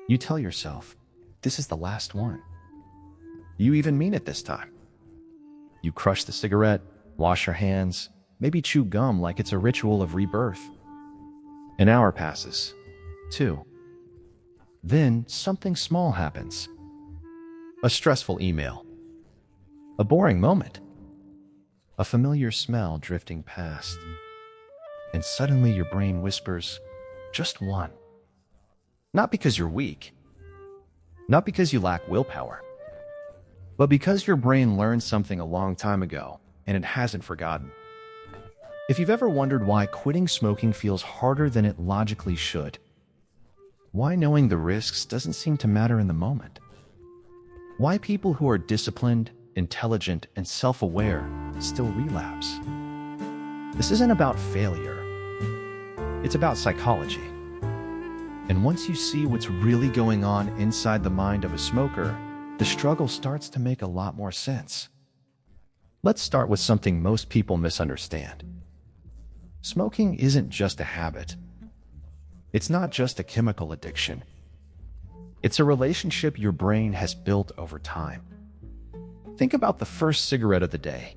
You tell yourself, this is the last one. You even mean it this time. You crush the cigarette, wash your hands, maybe chew gum like it's a ritual of rebirth. An hour passes. 2. Then something small happens. A stressful email. A boring moment. A familiar smell drifting past. And suddenly your brain whispers, just one. Not because you're weak. Not because you lack willpower. But because your brain learned something a long time ago and it hasn't forgotten. If you've ever wondered why quitting smoking feels harder than it logically should, why knowing the risks doesn't seem to matter in the moment, why people who are disciplined, intelligent, and self-aware still relapse. This isn't about failure. It's about psychology. And once you see what's really going on inside the mind of a smoker, the struggle starts to make a lot more sense. Let's start with something most people misunderstand. Smoking isn't just a habit. It's not just a chemical addiction. It's a relationship your brain has built over time. Think about the first cigarette of the day.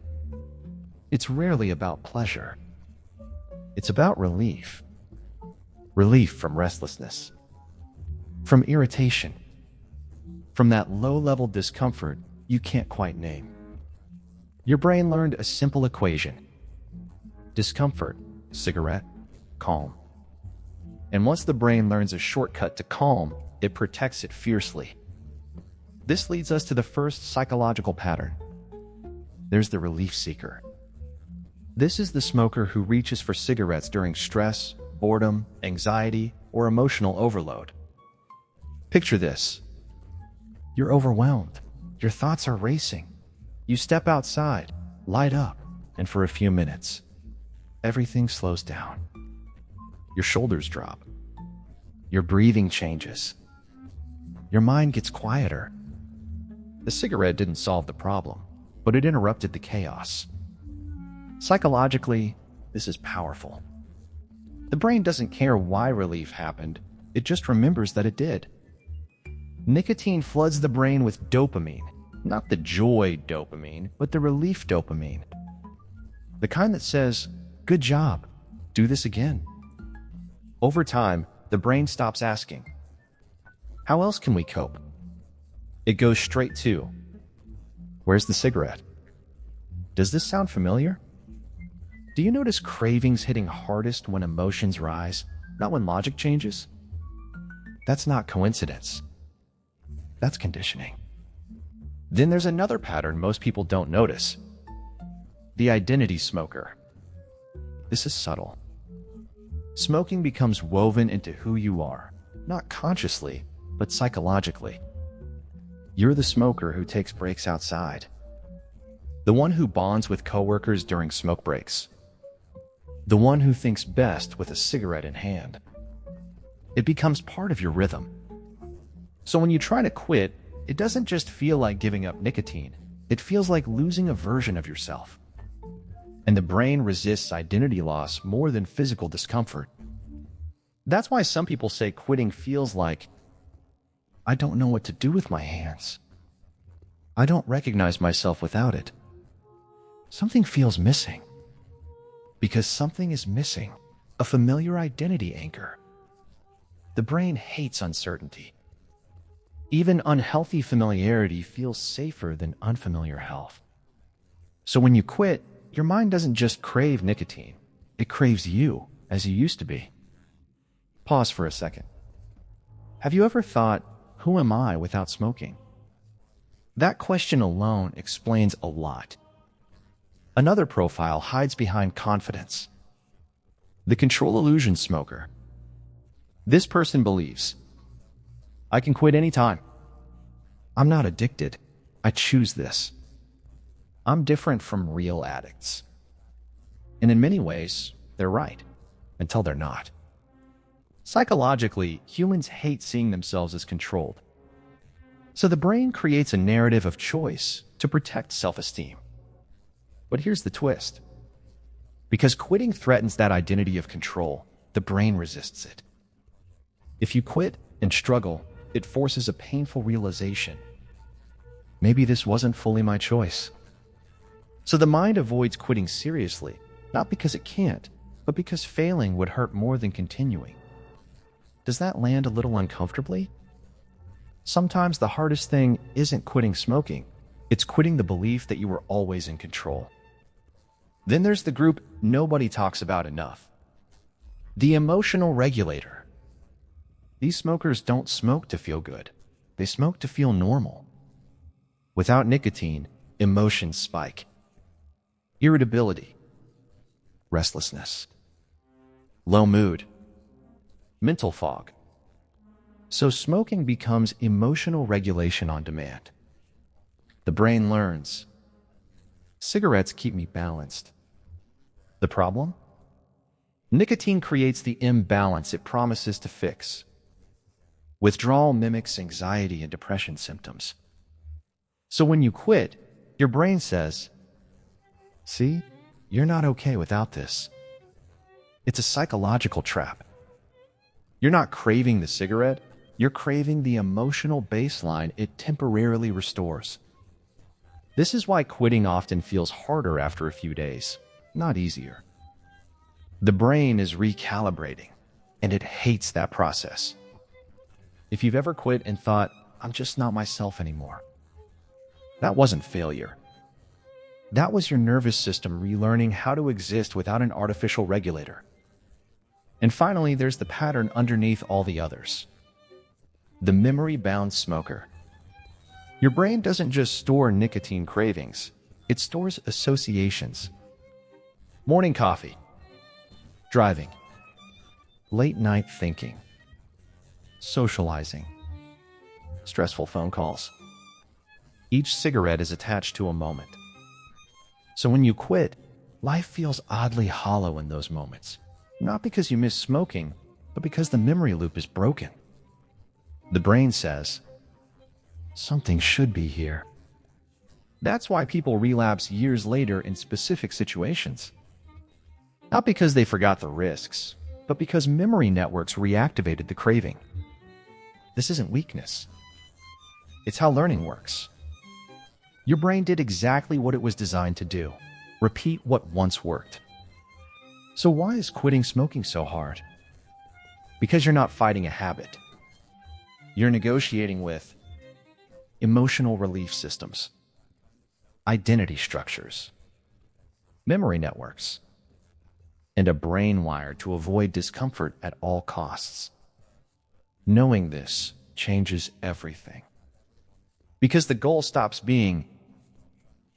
It's rarely about pleasure. It's about relief. Relief from restlessness, from irritation, from that low-level discomfort you can't quite name. Your brain learned a simple equation. Discomfort, cigarette, calm. And once the brain learns a shortcut to calm, it protects it fiercely. This leads us to the first psychological pattern. There's the relief seeker. This is the smoker who reaches for cigarettes during stress, boredom, anxiety, or emotional overload. Picture this. You're overwhelmed. Your thoughts are racing. You step outside, light up, and for a few minutes, everything slows down. Your shoulders drop. Your breathing changes. Your mind gets quieter. The cigarette didn't solve the problem, but it interrupted the chaos. Psychologically, this is powerful. The brain doesn't care why relief happened, it just remembers that it did. Nicotine floods the brain with dopamine, not the joy dopamine, but the relief dopamine. The kind that says, good job, do this again. Over time, the brain stops asking, how else can we cope? It goes straight to, where's the cigarette? Does this sound familiar? Do you notice cravings hitting hardest when emotions rise, not when logic changes? That's not coincidence. That's conditioning. Then there's another pattern most people don't notice. The identity smoker. This is subtle. Smoking becomes woven into who you are, not consciously, but psychologically. You're the smoker who takes breaks outside. The one who bonds with coworkers during smoke breaks. The one who thinks best with a cigarette in hand. It becomes part of your rhythm. So when you try to quit, it doesn't just feel like giving up nicotine. It feels like losing a version of yourself. And the brain resists identity loss more than physical discomfort. That's why some people say quitting feels like, I don't know what to do with my hands. I don't recognize myself without it. Something feels missing. Because something is missing, a familiar identity anchor. The brain hates uncertainty. Even unhealthy familiarity feels safer than unfamiliar health. So when you quit, your mind doesn't just crave nicotine. It craves you, as you used to be. Pause for a second. Have you ever thought, who am I without smoking? That question alone explains a lot. Another profile hides behind confidence. The control illusion smoker. This person believes, I can quit anytime. I'm not addicted. I choose this. I'm different from real addicts. And in many ways, they're right, until they're not. Psychologically, humans hate seeing themselves as controlled. So the brain creates a narrative of choice to protect self-esteem. But here's the twist. Because quitting threatens that identity of control, the brain resists it. If you quit and struggle, it forces a painful realization. Maybe this wasn't fully my choice. So the mind avoids quitting seriously, not because it can't, but because failing would hurt more than continuing. Does that land a little uncomfortably? Sometimes the hardest thing isn't quitting smoking, it's quitting the belief that you were always in control. Then there's the group nobody talks about enough. The emotional regulator. These smokers don't smoke to feel good. They smoke to feel normal. Without nicotine, emotions spike. Irritability, restlessness, low mood, mental fog. So smoking becomes emotional regulation on demand. The brain learns, cigarettes keep me balanced. The problem? Nicotine creates the imbalance it promises to fix. Withdrawal mimics anxiety and depression symptoms. So when you quit, your brain says, "See, you're not okay without this." It's a psychological trap. You're not craving the cigarette, you're craving the emotional baseline it temporarily restores. This is why quitting often feels harder after a few days, not easier. The brain is recalibrating, and it hates that process. If you've ever quit and thought, "I'm just not myself anymore," that wasn't failure. That was your nervous system relearning how to exist without an artificial regulator. And finally, there's the pattern underneath all the others. The memory-bound smoker. Your brain doesn't just store nicotine cravings, it stores associations. Morning coffee, driving, late-night thinking, socializing, stressful phone calls. Each cigarette is attached to a moment. So when you quit, life feels oddly hollow in those moments. Not because you miss smoking, but because the memory loop is broken. The brain says, "Something should be here." That's why people relapse years later in specific situations. Not because they forgot the risks, but because memory networks reactivated the craving. This isn't weakness. It's how learning works. Your brain did exactly what it was designed to do. Repeat what once worked. So why is quitting smoking so hard? Because you're not fighting a habit. You're negotiating with emotional relief systems, identity structures, memory networks, and a brain wired to avoid discomfort at all costs. Knowing this changes everything. Because the goal stops being,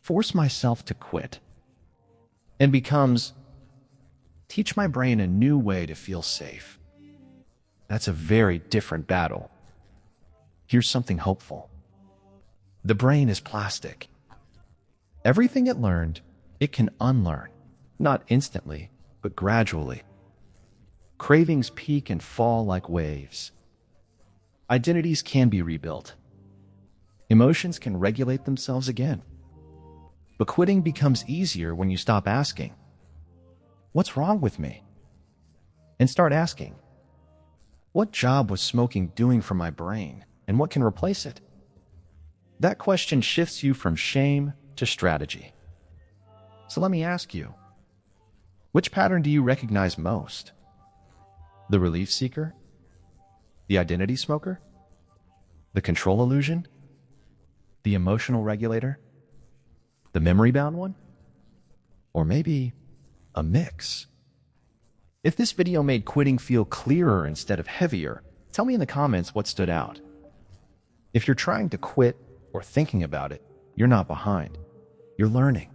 "Force myself to quit," and becomes, "Teach my brain a new way to feel safe." That's a very different battle. Here's something hopeful. The brain is plastic. Everything it learned, it can unlearn. Not instantly, but gradually. Cravings peak and fall like waves. Identities can be rebuilt. Emotions can regulate themselves again. But quitting becomes easier when you stop asking, "What's wrong with me?" and start asking, "What job was smoking doing for my brain, and what can replace it?" That question shifts you from shame to strategy. So let me ask you, which pattern do you recognize most? The relief seeker? The identity smoker? The control illusion? The emotional regulator? The memory-bound one? Or maybe a mix? If this video made quitting feel clearer instead of heavier, tell me in the comments what stood out. If you're trying to quit or thinking about it, you're not behind. You're learning.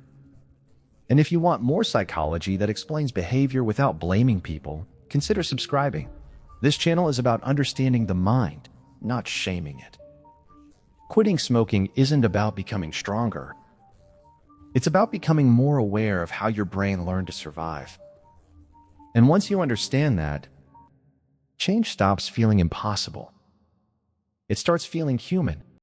And if you want more psychology that explains behavior without blaming people, consider subscribing. This channel is about understanding the mind, not shaming it. Quitting smoking isn't about becoming stronger. It's about becoming more aware of how your brain learned to survive. And once you understand that, change stops feeling impossible. It starts feeling human.